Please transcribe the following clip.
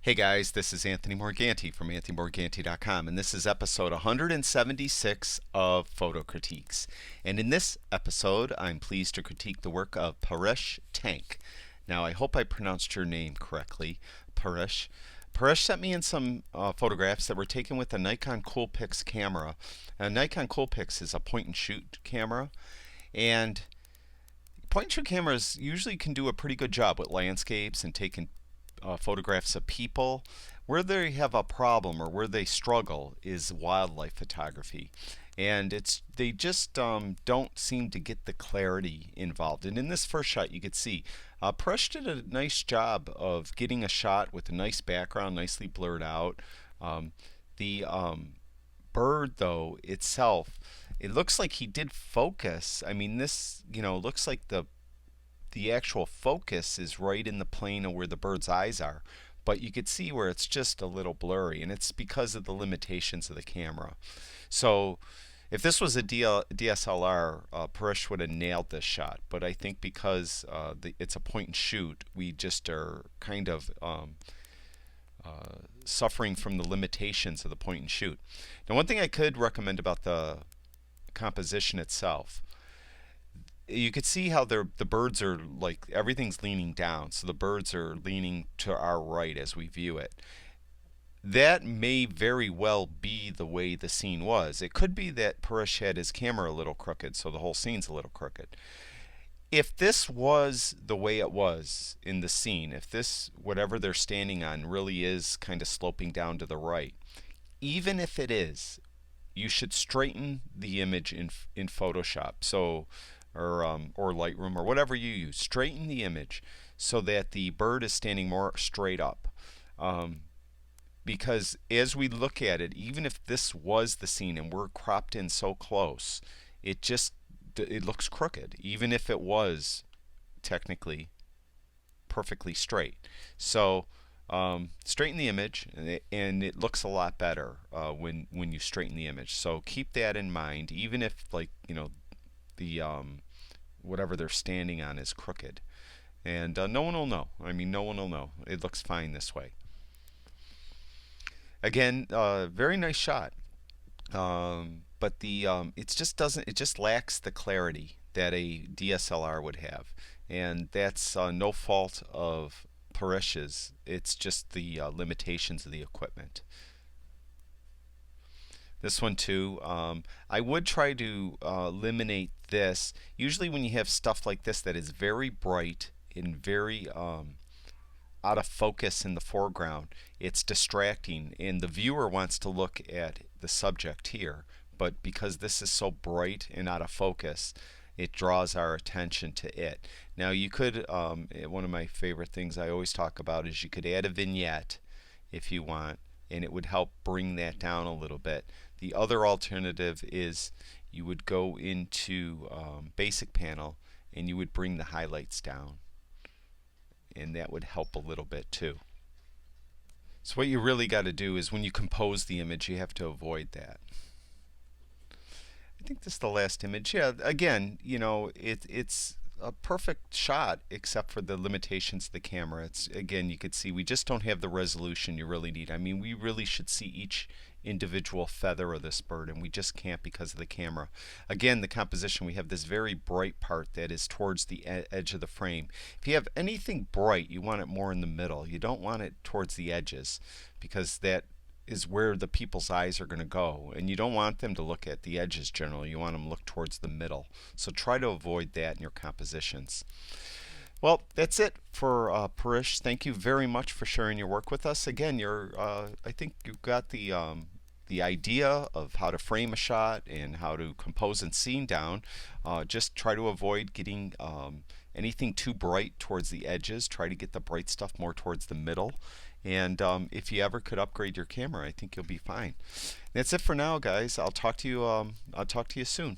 Hey guys, this is Anthony Morganti from anthonymorganti.com, and this is episode 176 of Photo Critiques. And in this episode, I'm pleased to critique the work of Paresh Tank. Now, I hope I pronounced your name correctly, Paresh. Paresh sent me in some photographs that were taken with a Nikon Coolpix camera. A Nikon Coolpix is a point-and-shoot camera, and point-and-shoot cameras usually can do a pretty good job with landscapes and taking photographs of people. Where they have a problem or where they struggle is wildlife photography, and they just don't seem to get the clarity involved. And in this first shot, you could see Presh did a nice job of getting a shot with a nice background, nicely blurred out. The bird, though, itself, it looks like he did focus. I mean, this looks like the actual focus is right in the plane of where the bird's eyes are, but you could see where it's just a little blurry, and it's because of the limitations of the camera. So if this was a DSLR, Paresh would have nailed this shot, but I think because it's a point and shoot, we just are kind of suffering from the limitations of the point and shoot. Now, one thing I could recommend about the composition itself, you could see how the birds are, like, everything's leaning down, so the birds are leaning to our right as we view it. That may very well be the way the scene was. It could be that Paresh had his camera a little crooked, so the whole scene's a little crooked. If this was the way it was in the scene, if this, whatever they're standing on, really is kind of sloping down to the right, even if it is, you should straighten the image in Photoshop. So or Lightroom or whatever you use. Straighten the image so that the bird is standing more straight up. Because as we look at it, even if this was the scene and we're cropped in so close, it looks crooked, even if it was technically perfectly straight. So straighten the image, and it looks a lot better when you straighten the image. So keep that in mind, even if, like, the whatever they're standing on is crooked, and no one will know. I mean, no one will know. It looks fine this way. Again, very nice shot, but it just lacks the clarity that a DSLR would have, and that's no fault of Paresh's. It's just the limitations of the equipment. This one too, I would try to eliminate this. Usually when you have stuff like this that is very bright and very out of focus in the foreground, it's distracting, and the viewer wants to look at the subject here. But because this is so bright and out of focus, it draws our attention to it. Now you could, one of my favorite things I always talk about is you could add a vignette if you want, and it would help bring that down a little bit. The other alternative is you would go into basic panel and you would bring the highlights down, and that would help a little bit too. So what you really got to do is when you compose the image, you have to avoid that. I think this is the last image. Yeah, again, it's a perfect shot except for the limitations of the camera. It's, again, you could see we just don't have the resolution you really need. I mean, we really should see each individual feather of this bird, and we just can't because of the camera. Again, the composition, we have this very bright part that is towards the edge of the frame. If you have anything bright, you want it more in the middle. You don't want it towards the edges, because that is where the people's eyes are going to go, and you don't want them to look at the edges generally. You want them to look towards the middle. So try to avoid that in your compositions. Well, that's it for Paresh. Thank you very much for sharing your work with us. Again, I think you've got the idea of how to frame a shot and how to compose a scene down. Just try to avoid getting anything too bright towards the edges. Try to get the bright stuff more towards the middle. And if you ever could upgrade your camera, I think you'll be fine. That's it for now, guys. I'll talk to you soon.